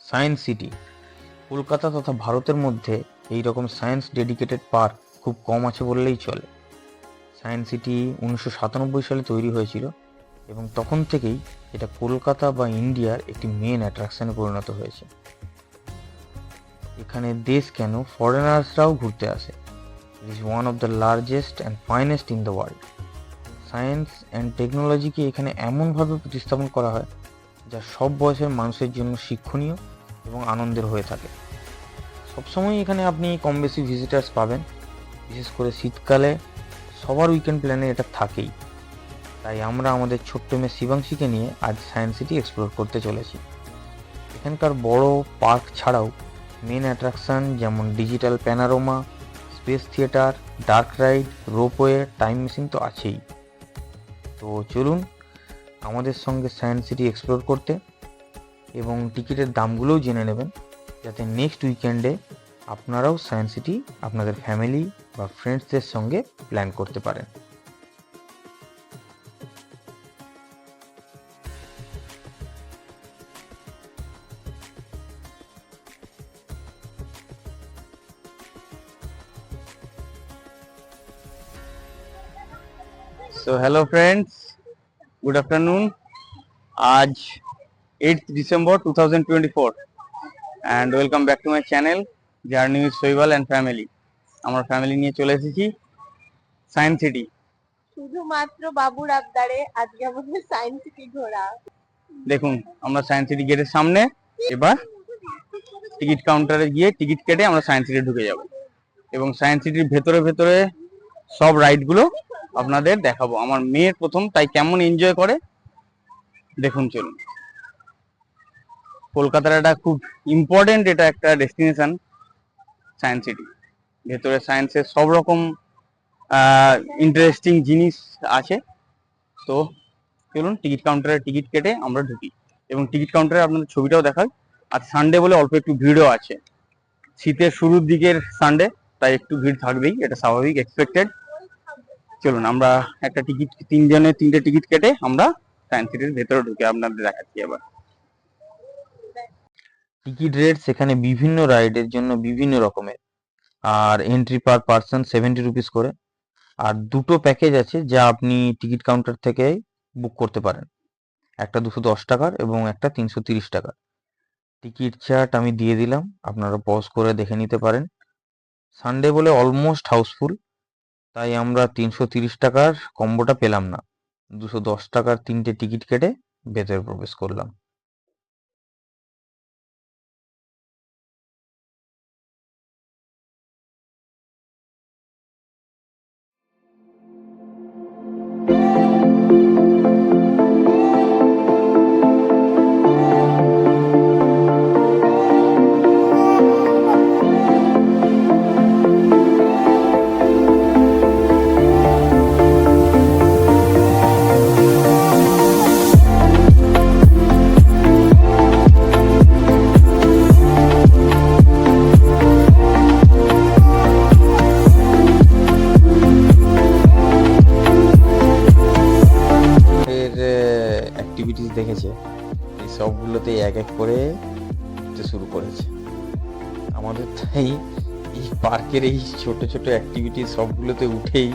Science city Kolkata তথা ভারতের মধ্যে এই রকম সায়েন্স ডেডিকেটেড পার্ক খুব কম আছে বললেই চলে। সায়েন্স সিটি 1997 সালে তৈরি হয়েছিল এবং তখন থেকেই এটা কলকাতা বা ইন্ডিয়ার একটি মেন অ্যাট্রাকশনে পরিণত হয়েছে। এখানে দেশ কেন, ফরেনার্সরাও ঘুরতে আসে। It is one of the largest and finest in the world. Science and টেকনোলজিকে এখানে এমনভাবে প্রতিস্থাপন করা হয় যা সব বয়সের মানুষের জন্য শিক্ষণীয় এবং আনন্দের হয়ে থাকে। সবসময় এখানে আপনি কম বেশি ভিজিটার্স পাবেন, বিশেষ করে শীতকালে সবার উইকেন্ড প্ল্যানে এটা থাকেই। তাই আমরা আমাদের ছোট্ট মেয়ে শিবাংশীকে নিয়ে আজ সায়েন্স সিটি এক্সপ্লোর করতে চলেছি। এখানকার বড় পার্ক ছাড়াও মেন অ্যাট্রাকশন যেমন digital panorama, space theatre, dark ride, ropeway, time machine তো আছেই। তো চলুন আমাদের সঙ্গে সায়েন্স সিটি এক্সপ্লোর করতে, এবং টিকিটের দামগুলোও জেনে নেবেন যাতে নেক্সট উইকেন্ডে আপনারাও সায়েন্স সিটি আপনাদের ফ্যামিলি বা ফ্রেন্ডসদের সঙ্গে প্ল্যান করতে পারেন। So hello friends, good afternoon. आज 8th December 2024 and welcome back to my channel Journey with Soibal and Family. আমার ফ্যামিলি নিয়ে চলে এসেছি সায়েন্স সিটি। শুধুমাত্র বাবুর আবদারে আজকে আমাদের সায়েন্স সিটি ঘোরা। দেখুন আমরা সায়েন্স সিটি গেটের সামনে, এবার টিকিট কাউন্টারে গিয়ে টিকিট কেটে আমরা সায়েন্স সিটি ঢুকে যাব এবং সায়েন্স সিটির ভেতরে ভেতরে সব রাইডগুলো আপনাদের দেখাবো। আমার মেয়ের প্রথম, তাই কেমন এনজয় করে দেখুন। চলুন, কলকাতার একটা খুব ইম্পর্টেন্ট এটা একটা ডেস্টিনেশন সায়েন্স সিটি। ভেতরে সায়েন্সের সব রকম ইন্টারেস্টিং জিনিস আছে। তো চলুন টিকিট কাউন্টারে টিকিট কেটে আমরা ঢুকি এবং টিকিট কাউন্টারে আপনাদের ছবিটাও দেখাই। আর সানডে বলে অল্প একটু ভিড়ও আছে, শীতের শুরুর দিকের সানডে, তাই একটু ভিড় থাকবেই, এটা স্বাভাবিক, এক্সপেক্টেড। চলুন আমরা একটা টিকিট, তিনজনের তিনটে টিকিট কেটে আমরা সায়েন্স সিটির ভেতরে ঢুকে আপনাদের দেখাচ্ছি। আবার টিকিট রেট সেখানে বিভিন্ন রাইডের জন্য বিভিন্ন রকমের, আর এন্ট্রি পার পার্সন 70 রুপিস করে। আর দুটো প্যাকেজ আছে যা আপনি টিকিট কাউন্টার থেকে বুক করতে পারেন, একটা 210 টাকার এবং একটা 330 টাকার। টিকিট চার্ট আমি দিয়ে দিলাম, আপনারা পজ করে দেখে নিতে পারেন। সানডে বলে অলমোস্ট হাউসফুল, তাই আমরা 330 টাকার কম্বোটা পেলাম না, 210 টাকার তিনটে টিকিট কেটে ভেতরে প্রবেশ করলাম। অ্যাক্টিভিটিস দেখেছে, এই সবগুলোতেই এক এক করে উঠতে শুরু করেছে। আমাদের তাই এই পার্কের এই ছোট ছোট অ্যাক্টিভিটি সবগুলোতে উঠেই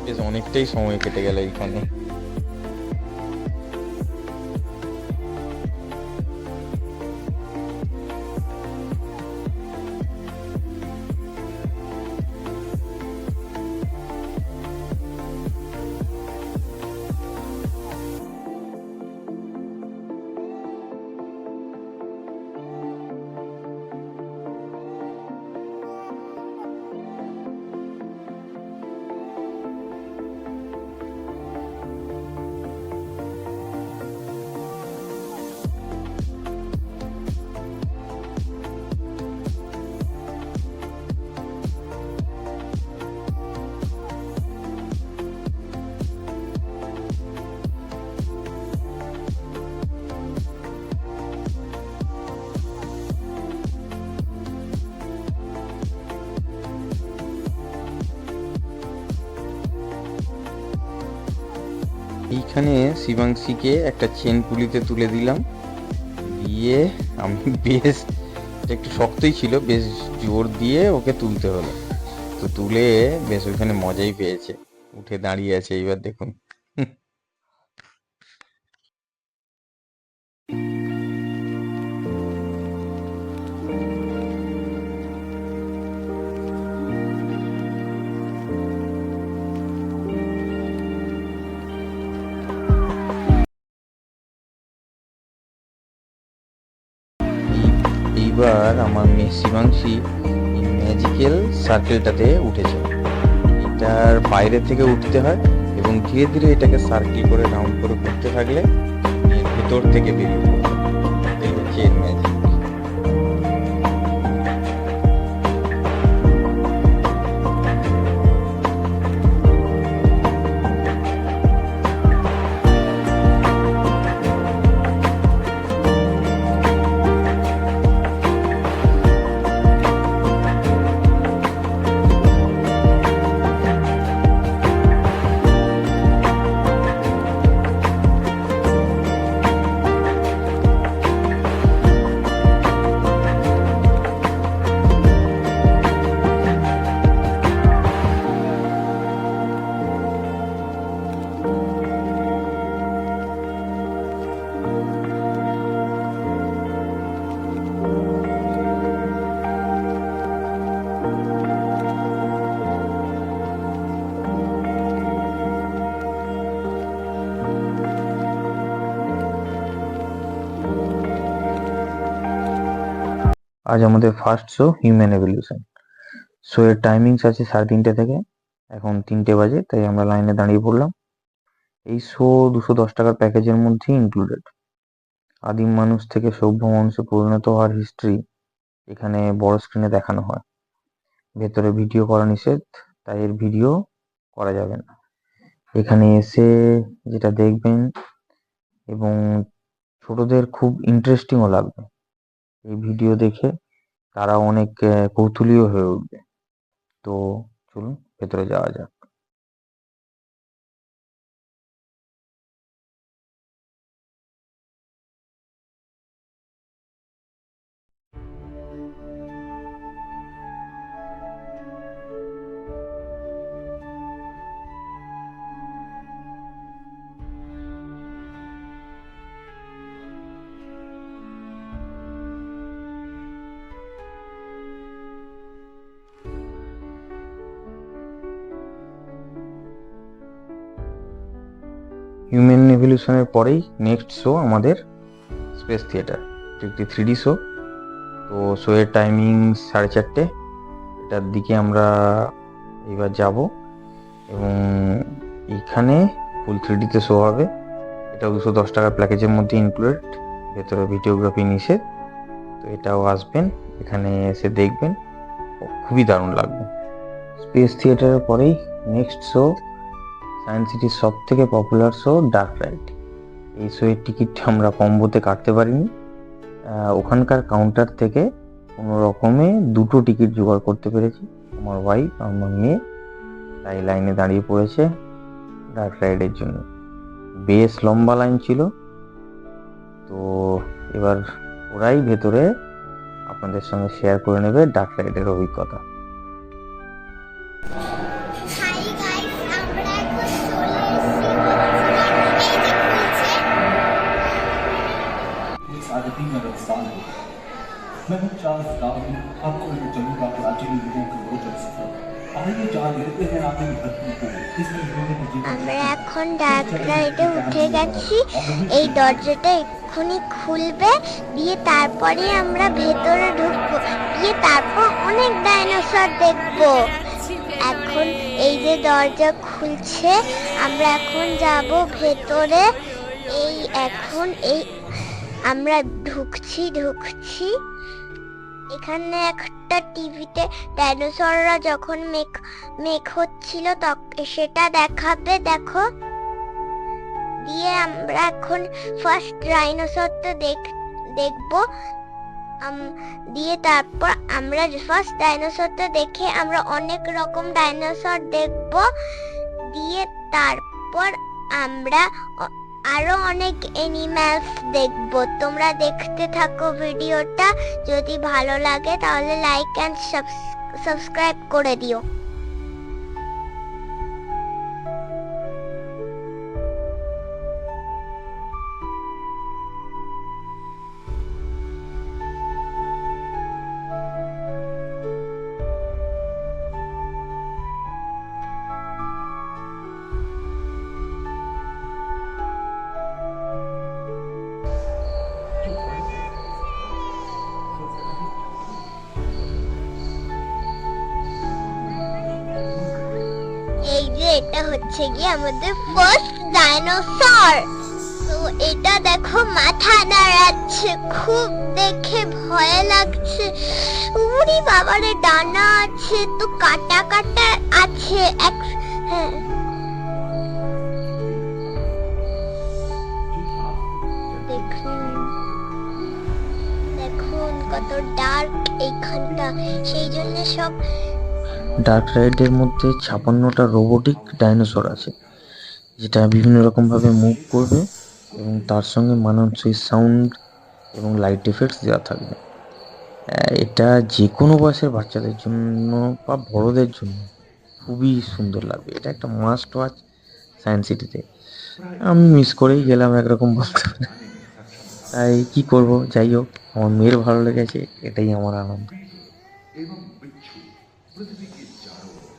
বেশ অনেকটাই সময় কেটে গেল এইখানে। এইখানে শিবাংশীকে একটা চেন পুলিতে তুলে দিলাম, দিয়ে দিয়ে আমি বেশ, একটু শক্তই ছিল, বেশ জোর দিয়ে ওকে তুলতে হলো। তো তুলে বেশ ওইখানে মজাই পেয়েছে, উঠে দাঁড়িয়ে আছে এইবার দেখুন। এইবার আমার মেয়ে শিবাংশী এই ম্যাজিক্যাল সার্কেলটাতে উঠেছে। এটার বাইরে থেকে উঠতে হয় এবং ধীরে ধীরে এটাকে সার্কেল করে রাউন্ড করে ঘুরতে থাকলে এর ভেতর থেকে বেরিয়ে পড়বে। এই হচ্ছে এর ম্যাজিক। আজ আমাদের first show human evolution. Show এর টাইমিংস আছে 3:30 থেকে, এখন 3টে বাজে, তাই আমরা লাইনে দাঁড়িয়ে পড়লাম। এই শো 210 টাকার প্যাকেজের মধ্যে ইনক্লুডেড। আদিম মানুষ থেকে সভ্য মানুষে পরিণত হওয়ার হিস্ট্রি এখানে বড় স্ক্রিনে দেখানো হয়। ভেতরে ভিডিও করা নিষেধ, তাই এর ভিডিও করা যাবে না। এখানে এসে যেটা দেখবেন এবং ছোটদের খুব ইন্টারেস্টিংও লাগবে। এই ভিডিও দেখে তারা অনেক কৌতূহলীও হয়ে উঠবে। তো চলুন ভেতরে যাওয়া যাক। হিউম্যান এভলিউশনের পরেই নেক্সট শো আমাদের স্পেস থিয়েটার, একটি 3D শো। তো শো এর টাইমিং 4:30। এটার দিকে আমরা এবার যাব এবং এখানে ফুল 3Dতে শো হবে। এটা 210 টাকার প্যাকেজের মধ্যে ইনক্লুডেড, ভেতরে ভিডিওগ্রাফি নিষেধ। তো এটাও আসবেন, এখানে এসে দেখবেন, খুবই দারুণ লাগবে। স্পেস থিয়েটারের পরেই নেক্সট শো সায়েন্স সিটির সব থেকে পপুলার শো ডার্ক রাইড। এই শো এর টিকিট আমরা কম্বোতে কাটতে পারিনি, ওখানকার কাউন্টার থেকে কোনো রকমে 2টো টিকিট জোগাড় করতে পেরেছি। আমার ওয়াইফ আমার মেয়ে তাই লাইনে দাঁড়িয়ে পড়েছে ডার্ক রাইডের জন্য। বেশ লম্বা লাইন ছিল। তো এবার ওরাই ভেতরে আপনাদের সঙ্গে শেয়ার করে নেবে ডার্ক রাইডের অভিজ্ঞতা। मैं हूं चार्ल्स डार्विन, आपको लेकर चलूंगा प्राचीन युगों के रोचक सफर। आइए जान लेते हैं आगे धरती को। इसमें আমরা এখন ডার্ক রাইডে উঠে গেছি। এই দরজাটা এক্ষুনি খুলবে, দিয়ে তারপরে আমরা ভেতরে ঢুকবো, দিয়ে তারপর অনেক ডাইনোসর দেখবো। এখন এই যে দরজা খুলছে, আমরা এখন যাব ভেতরে। আমরা ঢুকছি। এখানে একটা টিভিতে ডাইনোসররা যখন মেক হচ্ছিল সেটা দেখাবে, দেখো। দিয়ে আমরা এখন ফার্স্ট ডাইনোসরটা দেখবো। দিয়ে তারপর আমরা ফার্স্ট ডাইনোসরটা দেখে আমরা অনেক রকম ডাইনোসর দেখবো। দিয়ে তারপর আরো অনেক অ্যানিম্যালস দেখবো। তোমরা দেখতে থাকো ভিডিওটা, যদি ভালো লাগে তাহলে লাইক অ্যান্ড সাবস্ক্রাইব করে দিও। এই যে এটা হচ্ছে গিয়ে আমাদের ফার্স্ট ডাইনোসর। তো এটা দেখো মাথা নাড়াচ্ছে, খুব দেখে ভয় লাগছে। উরি বাবারে, ডানা আছে তো, কাটা কাটা আছে। হ্যাঁ, দেখুন দেখুন কত ডার্ক এইখানটা, সেই জন্য সব। ডার্ক রাইডের মধ্যে 56টা রোবোটিক ডাইনোসর আছে, যেটা বিভিন্ন রকমভাবে মুভ করবে এবং তার সঙ্গে মানানসই সাউন্ড এবং লাইট এফেক্টস দেওয়া থাকবে। এটা যে কোনো বয়সের বাচ্চাদের জন্য বা বড়দের জন্য খুবই সুন্দর লাগবে। এটা একটা মাস্ট ওয়াচ সায়েন্স সিটিতে। আমি মিস করেই গেলাম একরকম বলতে পারি। তাই কি করব, যাই হোক, আমার মেয়ের ভালো লেগেছে, এটাই আমার আনন্দ। एवं बिच्छू पृथ्वी के चारों ओर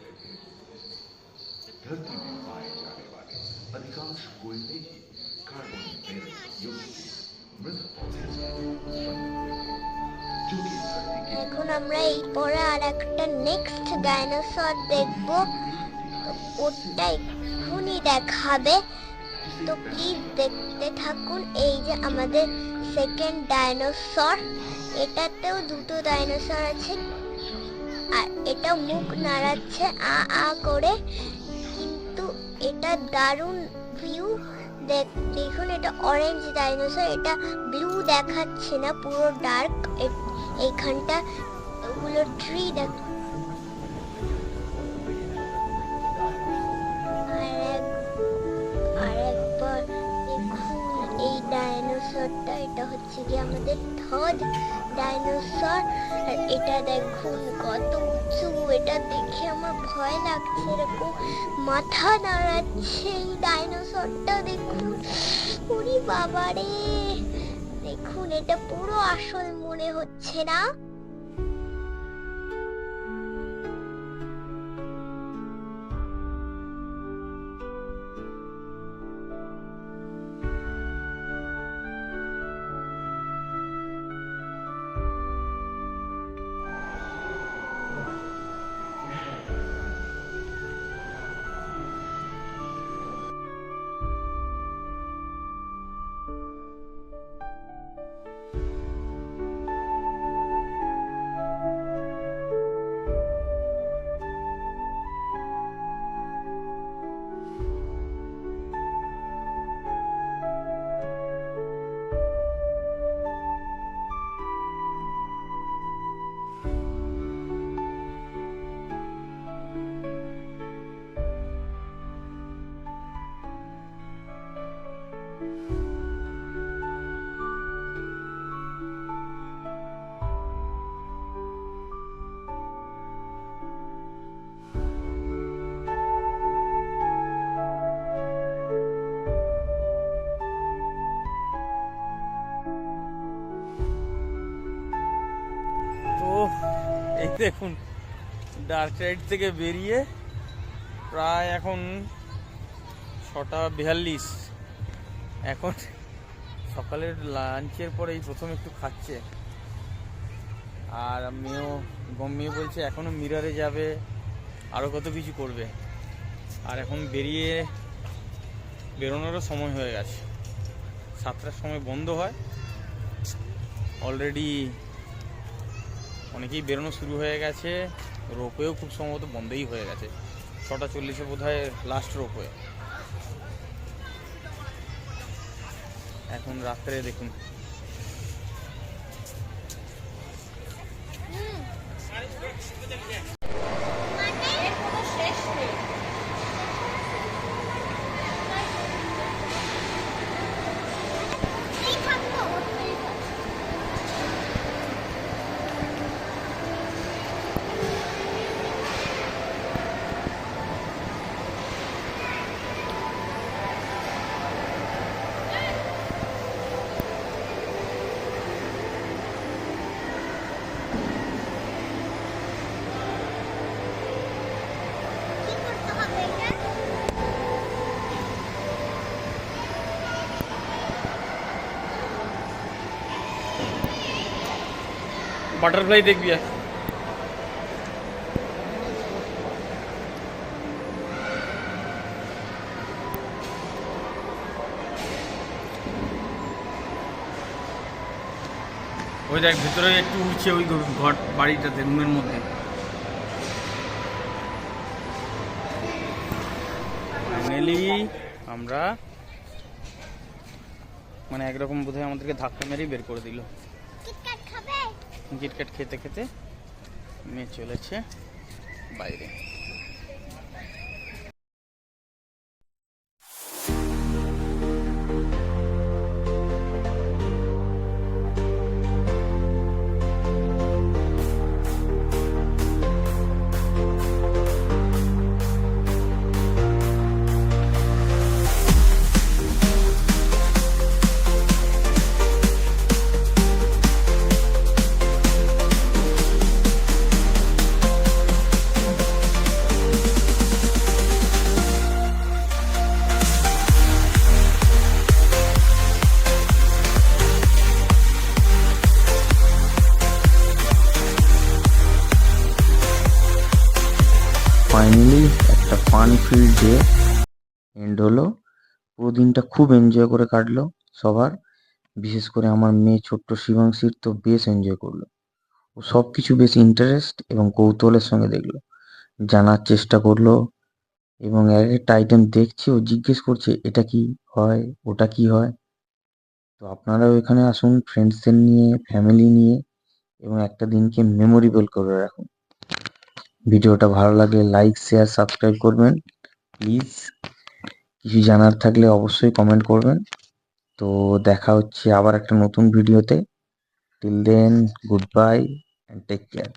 घेरे हुए थे। धरती में पाए जाने वाले अधिकांश कोयले ही कार्बन बेरिंग युक्त मृत फॉसिल्स से उत्पन्न हुए थे, जो कि धरती के এখন আমরা এই পরে আর একটা নেক্সট ডাইনোসর দেখবো, ওটা এক্ষুনি দেখাবে। তো প্লিজ দেখতে থাকুন। এই যে আমাদের সেকেন্ড ডাইনোসর, এটাতেও দুটো ডাইনোসর আছে আর এটা মুখ নাড়াচ্ছে আ আ করে, কিন্তু এটা দারুণ ভিউ। দেখুন, এটা অরেঞ্জ ডাইনোসর, এটা ব্লু দেখাচ্ছে না, পুরো ডার্ক। এইখানটা ওগুলো ট্রি আরেকবার দেখুন এই ডাইনোসরটা, এটা হচ্ছে কি আমাদের থার্ড ডাইনোসর। আর এটা দেখুন কত উঁচু, এটা দেখে আমার ভয় লাগছে, এরকম মাথা নাড়াচ্ছে এই ডাইনোসরটা। দেখুন, ওরে বাবারে, দেখুন এটা পুরো আসল মনে হচ্ছে না? এই দেখুন, ডার্ক রাইড থেকে বেরিয়ে প্রায় এখন 6:42। এখন সকালের লাঞ্চের পরে এই প্রথম একটু খাচ্ছে। আর মেয়ে বলছে এখনো মিরারে যাবে, আরও কত কিছু করবে। আর এখন বেরোনোরও সময় হয়ে গেছে, 7টার সময় বন্ধ হয়। অলরেডি অনেকেই বেরোনো শুরু হয়ে গেছে, রোপওয়েও খুব সম্ভবত বন্ধই হয়ে গেছে। 6:40 বোধ হয় লাস্ট রোপওয়ে। এখন রাত্রে দেখুন বাটারফ্লাই দেখবি আর ওই দেখ ভিতরে একটু উঠছে ওই ঘর বাড়িটাতে রুমের মধ্যে। ফাইনালি আমরা মানে একরকম বোধহয় আমাদেরকে ধাক্কা মেরেই বের করে দিল। কিটক্যাট খেতে খেতে মেয়ে চলেছে বাইরে। ফাইনালি একটা ফান ফিল্ড ডে এন্ড হলো। পুরো দিনটা খুব এনজয় করে কাটলো সবার, বিশেষ করে আমার মেয়ে ছোট্ট শিবাংশীর তো বেশ এনজয় করলো। ও সব কিছু বেশ ইন্টারেস্ট এবং কৌতূহলের সঙ্গে দেখলো, জানার চেষ্টা করলো এবং এক একটা আইটেম দেখছে ও জিজ্ঞেস করছে এটা কি হয় ওটা কি হয়। তো আপনারাও এখানে আসুন ফ্রেন্ডসদের নিয়ে, ফ্যামিলি নিয়ে, এবং একটা দিনকে মেমোরেবল করে রাখুন। ভিডিওটা ভালো লাগলে লাইক, শেয়ার, সাবস্ক্রাইব করবেন প্লিজ। কিছু জানার থাকলে অবশ্যই কমেন্ট করবেন। তো দেখা হচ্ছে আবার একটা নতুন ভিডিওতে। Till then, goodbye and take care.